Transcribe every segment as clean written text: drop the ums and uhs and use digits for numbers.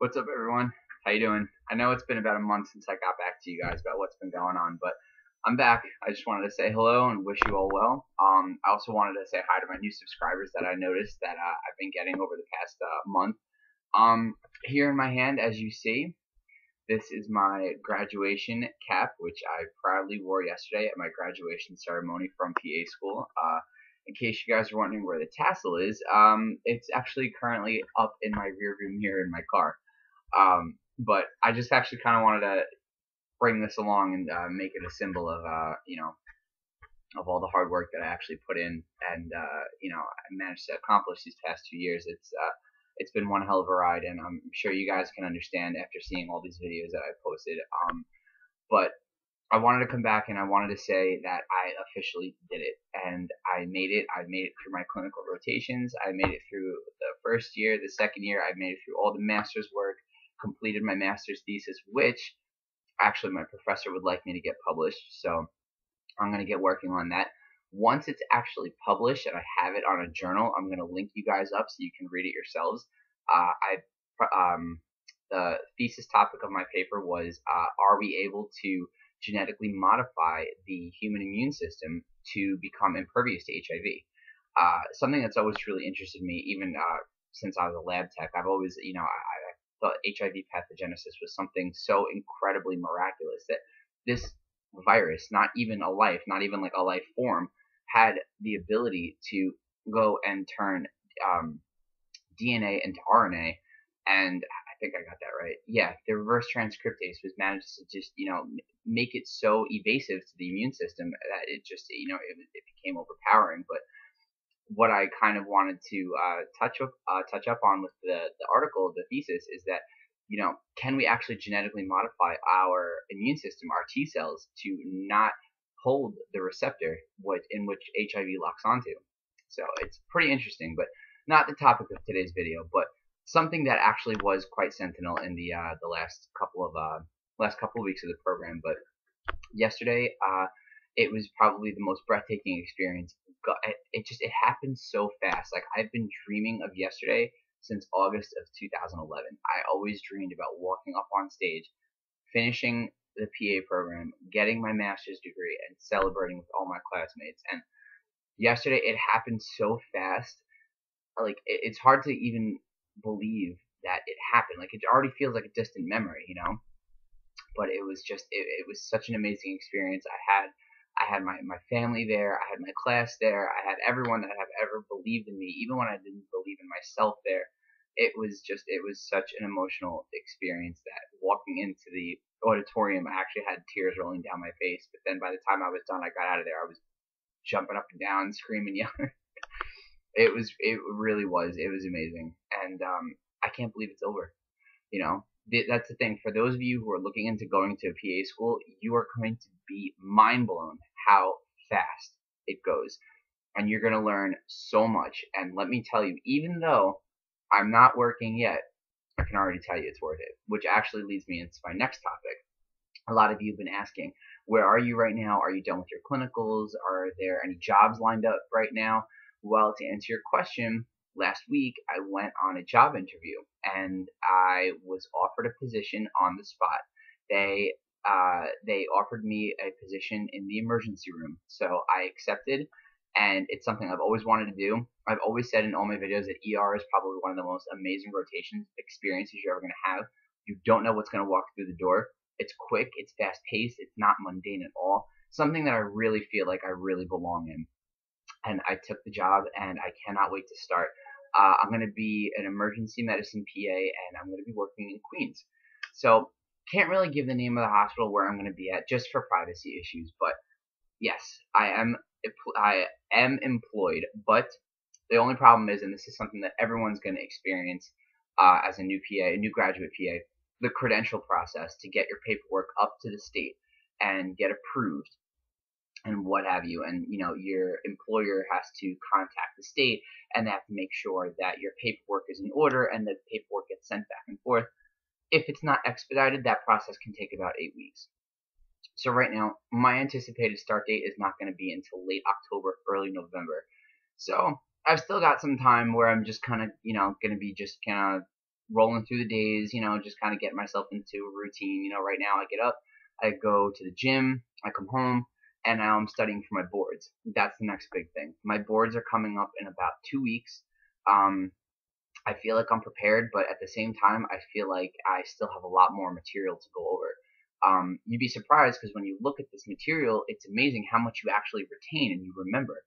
What's up, everyone? How you doing? I know it's been about a month since I got back to you guys about what's been going on, but I'm back. I just wanted to say hello and wish you all well. I also wanted to say hi to my new subscribers that I noticed that I've been getting over the past month. Here in my hand, as you see, this is my graduation cap, which I proudly wore yesterday at my graduation ceremony from PA school. In case you guys are wondering where the tassel is, it's actually currently up in my rear view mirror in my car. But I just actually kind of wanted to bring this along and make it a symbol of, of all the hard work that I actually put in, and I managed to accomplish these past 2 years. It's been one hell of a ride, and I'm sure you guys can understand after seeing all these videos that I posted. But I wanted to come back and I wanted to say that I officially did it, and I made it. I made it through my clinical rotations. I made it through the first year, the second year. I made it through all the master's work, completed my master's thesis, which actually my professor would like me to get published. So I'm going to get working on that. Once it's actually published and I have it on a journal, I'm going to link you guys up so you can read it yourselves. The thesis topic of my paper was, are we able to genetically modify the human immune system to become impervious to HIV? Something that's always really interested me, even since I was a lab tech. I've always, I thought HIV pathogenesis was something so incredibly miraculous that this virus, not even a life, not even like a life form, had the ability to go and turn DNA into RNA, and I think I got that right. Yeah, the reverse transcriptase was managed to just, make it so evasive to the immune system that it just, it became overpowering. But what I kind of wanted to touch up on with the article, the thesis, is that, can we actually genetically modify our immune system, our T cells, to not hold the receptor in which HIV locks onto? So it's pretty interesting, but not the topic of today's video, but something that actually was quite sentinel in the last couple of weeks of the program. But yesterday, it was probably the most breathtaking experience. It happened so fast. Like, I've been dreaming of yesterday since August of 2011. I always dreamed about walking up on stage, finishing the PA program, getting my master's degree, and celebrating with all my classmates. And yesterday, it happened so fast. Like, it's hard to even believe that it happened. Like, it already feels like a distant memory, But it was just, it was such an amazing experience. I had my family there. I had my class there. I had everyone that have ever believed in me, even when I didn't believe in myself there. It was such an emotional experience that walking into the auditorium, I actually had tears rolling down my face. But then by the time I was done, I got out of there, I was jumping up and down, screaming, yelling. It really was. It was amazing. And I can't believe it's over. That's the thing. For those of you who are looking into going to a PA school, you are going to be mind blown how fast it goes. And you're going to learn so much. And let me tell you, even though I'm not working yet, I can already tell you it's worth it. Which actually leads me into my next topic. A lot of you have been asking, where are you right now? Are you done with your clinicals? Are there any jobs lined up right now? Well, to answer your question, last week I went on a job interview and I was offered a position on the spot. They offered me a position in the emergency room, so I accepted, and it's something I've always wanted to do. I've always said in all my videos that ER is probably one of the most amazing rotation experiences you're ever going to have. You don't know what's going to walk through the door. It's quick, it's fast paced, it's not mundane at all. Something that I really feel like I really belong in. And I took the job, and I cannot wait to start. I'm going to be an emergency medicine PA, and I'm going to be working in Queens. So can't really give the name of the hospital where I'm going to be at, just for privacy issues. But yes, I am employed. But the only problem is, and this is something that everyone's going to experience as a new PA, a new graduate PA, the credential process to get your paperwork up to the state and get approved and what have you. And your employer has to contact the state, and they have to make sure that your paperwork is in order and the paperwork gets sent back and forth. If it's not expedited, that process can take about 8 weeks. So right now, my anticipated start date is not going to be until late October, early November. So I've still got some time where I'm just kind of, going to be just kind of rolling through the days, just kind of getting myself into a routine. Right now I get up, I go to the gym, I come home, and now I'm studying for my boards. That's the next big thing. My boards are coming up in about 2 weeks. I feel like I'm prepared, but at the same time, I feel like I still have a lot more material to go over. You'd be surprised because when you look at this material, it's amazing how much you actually retain and you remember.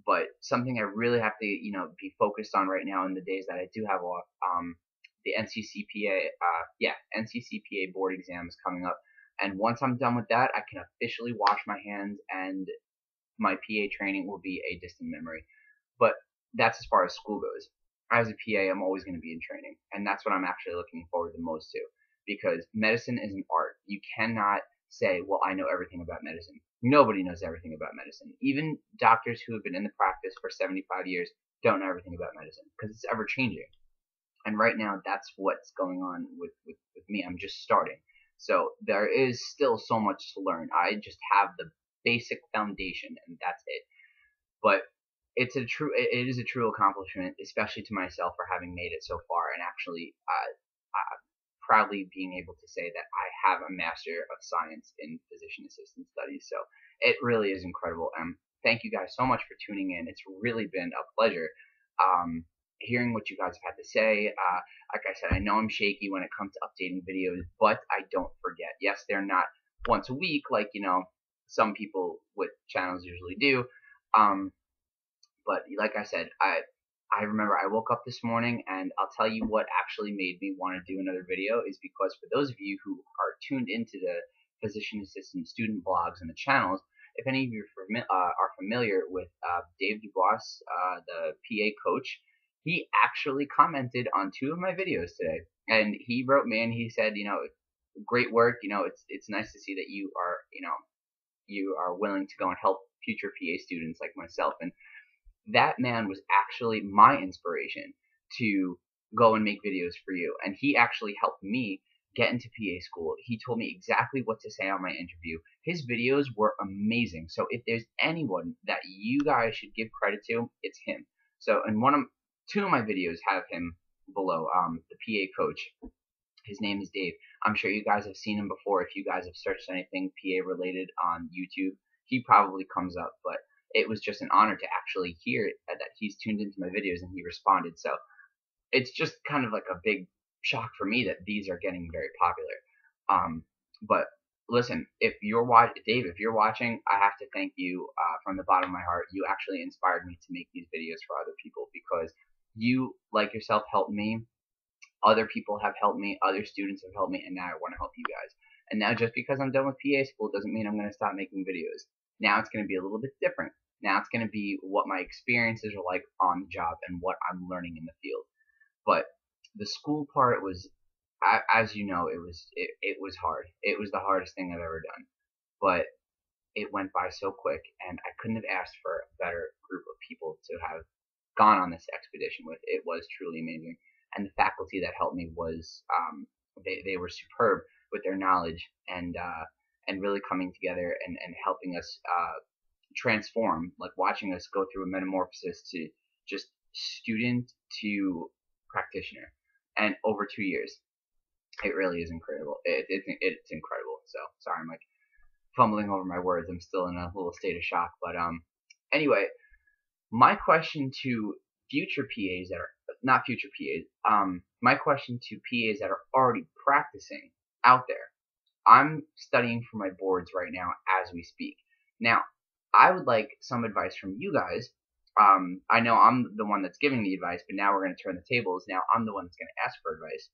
But something I really have to, be focused on right now in the days that I do have off, the NCCPA board exam is coming up. And once I'm done with that, I can officially wash my hands and my PA training will be a distant memory. But that's as far as school goes. As a PA, I'm always going to be in training. And that's what I'm actually looking forward the most to. Because medicine is an art. You cannot say, well, I know everything about medicine. Nobody knows everything about medicine. Even doctors who have been in the practice for 75 years don't know everything about medicine because it's ever changing. And right now, that's what's going on with me. I'm just starting. So there is still so much to learn. I just have the basic foundation, and that's it. But it is a true accomplishment, especially to myself for having made it so far and actually proudly being able to say that I have a Master of Science in Physician Assistant Studies. So it really is incredible. Thank you guys so much for tuning in. It's really been a pleasure hearing what you guys have had to say. Like I said, I know I'm shaky when it comes to updating videos, but I don't forget. Yes, they're not once a week like, some people with channels usually do. But like I said, I remember I woke up this morning, and I'll tell you what actually made me want to do another video is because for those of you who are tuned into the physician assistant student blogs and the channels, if any of you are familiar with Dave Dubois, the PA coach, he actually commented on 2 of my videos today, and he wrote me and he said, great work. It's nice to see that you are willing to go and help future PA students like myself. And that man was actually my inspiration to go and make videos for you. And he actually helped me get into PA school. He told me exactly what to say on my interview. His videos were amazing. So if there's anyone that you guys should give credit to, it's him. So in 2 of my videos have him below, the PA coach. His name is Dave. I'm sure you guys have seen him before. If you guys have searched anything PA related on YouTube, he probably comes up. But it was just an honor to actually hear that he's tuned into my videos and he responded. So it's just kind of like a big shock for me that these are getting very popular. But listen, Dave, if you're watching, I have to thank you from the bottom of my heart. You actually inspired me to make these videos for other people because you, like yourself, helped me. Other people have helped me. Other students have helped me, and now I want to help you guys. And now just because I'm done with PA school doesn't mean I'm going to stop making videos. Now it's going to be a little bit different. Now it's going to be what my experiences are like on the job and what I'm learning in the field. But the school part was, as you know, it was hard. It was the hardest thing I've ever done. But it went by so quick, and I couldn't have asked for a better group of people to have gone on this expedition with. It was truly amazing. And the faculty that helped me was, they were superb with their knowledge and really coming together and helping us transform, like watching us go through a metamorphosis to just student to practitioner, and over 2 years. It really is incredible. It's incredible. So sorry, I'm like fumbling over my words. I'm still in a little state of shock. But anyway, my question to future PAs that are not future PAs, my question to PAs that are already practicing out there. I'm studying for my boards right now as we speak. Now, I would like some advice from you guys. I know I'm the one that's giving the advice, but now we're going to turn the tables. Now I'm the one that's going to ask for advice.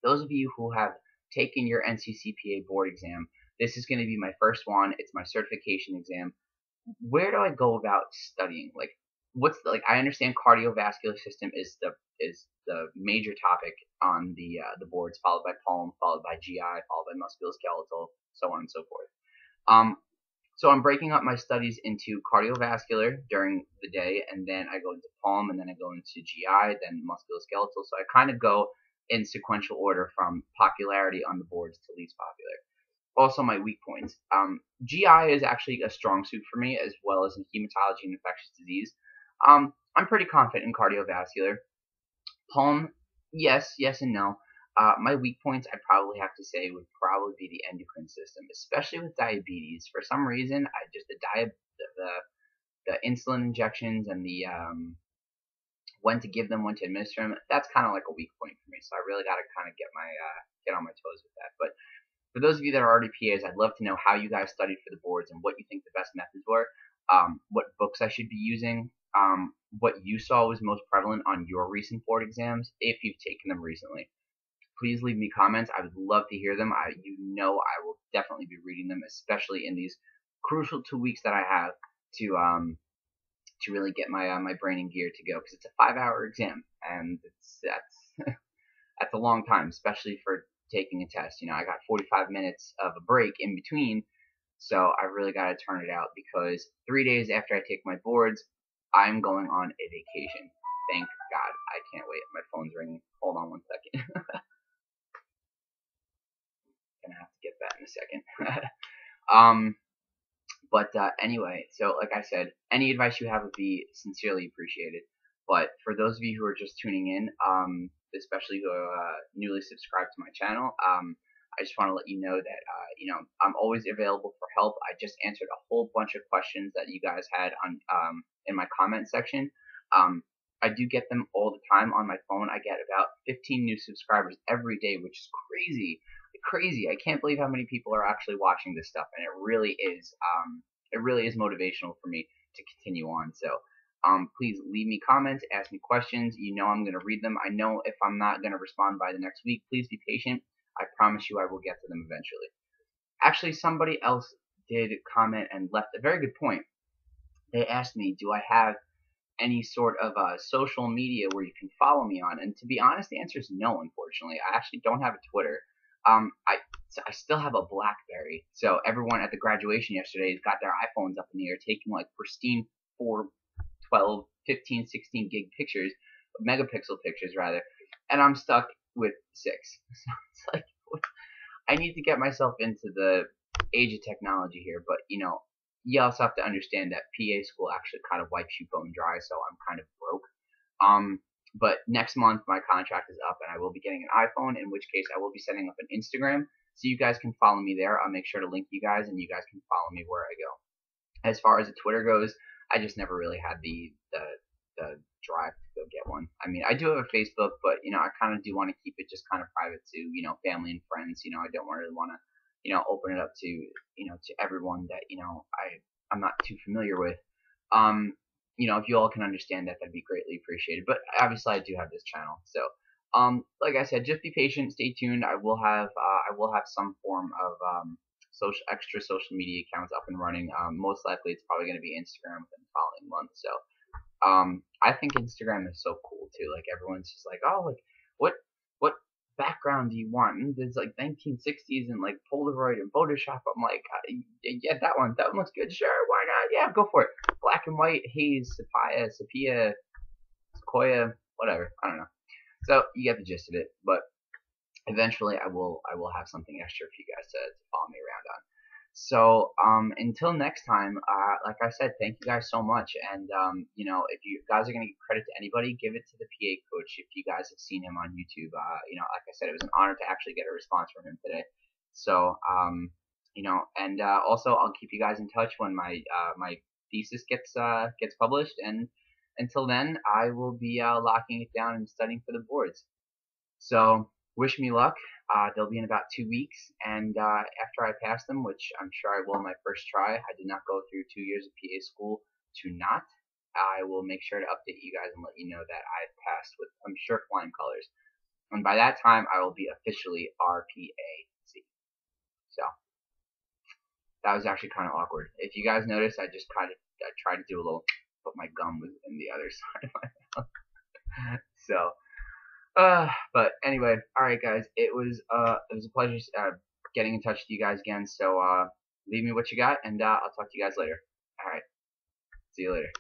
Those of you who have taken your NCCPA board exam, this is going to be my first one. It's my certification exam. Where do I go about studying? Like, I understand cardiovascular system is the major topic on the boards, followed by pulm, followed by GI, followed by musculoskeletal, so on and so forth. So I'm breaking up my studies into cardiovascular during the day, and then I go into pulm, and then I go into GI, then musculoskeletal. So I kind of go in sequential order from popularity on the boards to least popular. Also, my weak points. GI is actually a strong suit for me, as well as in hematology and infectious disease. I'm pretty confident in cardiovascular. Pulm, Yes, yes and no. My weak points, I'd probably have to say, would probably be the endocrine system, especially with diabetes. For some reason, I just the insulin injections and the when to give them, when to administer them. That's kind of like a weak point for me. So I really got to kind of get on my toes with that. But for those of you that are already PAs, I'd love to know how you guys studied for the boards and what you think the best methods were, what books I should be using, what you saw was most prevalent on your recent board exams, if you've taken them recently. Please leave me comments. I would love to hear them. I will definitely be reading them, especially in these crucial 2 weeks that I have to really get my brain in gear to go, because it's a 5-hour exam, and that's that's a long time, especially for taking a test. I got 45 minutes of a break in between, so I really got to turn it out, because 3 days after I take my boards, I'm going on a vacation. Thank God. I can't wait. My phone's ringing. Hold on one second. Gonna have to get that in a second. But anyway, so like I said, any advice you have would be sincerely appreciated. But for those of you who are just tuning in, especially who are newly subscribed to my channel, I just want to let you know that I'm always available for help. I just answered a whole bunch of questions that you guys had on in my comment section. I do get them all the time on my phone. I get about 15 new subscribers every day, which is crazy. Crazy. I can't believe how many people are actually watching this stuff, and it really is motivational for me to continue on. So please leave me comments, ask me questions. I'm going to read them. I know if I'm not going to respond by the next week, please be patient. I promise you I will get to them eventually. Actually, somebody else did comment and left a very good point. They asked me, do I have any sort of social media where you can follow me on? And to be honest, the answer is no, unfortunately. I actually don't have a Twitter. I still have a BlackBerry, so everyone at the graduation yesterday got their iPhones up in the air, taking like pristine 4, 12, 15, 16 gig pictures, megapixel pictures rather, and I'm stuck with 6. So it's like, I need to get myself into the age of technology here, but you also have to understand that PA school actually kind of wipes you bone dry, so I'm kind of broke. But next month my contract is up and I will be getting an iPhone, in which case I will be setting up an Instagram, so you guys can follow me there. I'll make sure to link you guys, and you guys can follow me where I go. As far as the Twitter goes, I just never really had the drive to go get one. I mean, I do have a Facebook, but I kind of do want to keep it just kind of private to family and friends. I don't really want to open it up to to everyone that I'm not too familiar with. If you all can understand that, that'd be greatly appreciated. But obviously, I do have this channel, so like I said, just be patient, stay tuned. I will have some form of extra social media accounts up and running. Most likely, it's probably going to be Instagram within the following month. So I think Instagram is so cool too. Like, everyone's just like, oh, like what background do you want? And there's like 1960s and like Polaroid and Photoshop. I'm like, yeah, that one looks good. Sure, why not? Yeah, go for it. Black and white, haze, sepia, sequoia, whatever. I don't know. So you get the gist of it. But eventually, I will have something extra for you guys to follow me around on. So until next time, like I said, thank you guys so much. And if you guys are gonna give credit to anybody, give it to the PA coach. If you guys have seen him on YouTube, like I said, it was an honor to actually get a response from him today. So and also I'll keep you guys in touch when my thesis gets published. And until then, I will be locking it down and studying for the boards. So wish me luck. They'll be in about 2 weeks, and after I pass them, which I'm sure I will my first try, I did not go through 2 years of PA school to not. I will make sure to update you guys and let you know that I've passed with, I'm sure, flying colors. And by that time, I will be officially RPAC. So that was actually kind of awkward. If you guys noticed, I tried to do a little, but my gum was in the other side of my mouth. So. But anyway, alright guys, it was a pleasure getting in touch with you guys again. So leave me what you got, and I'll talk to you guys later. Alright, see you later.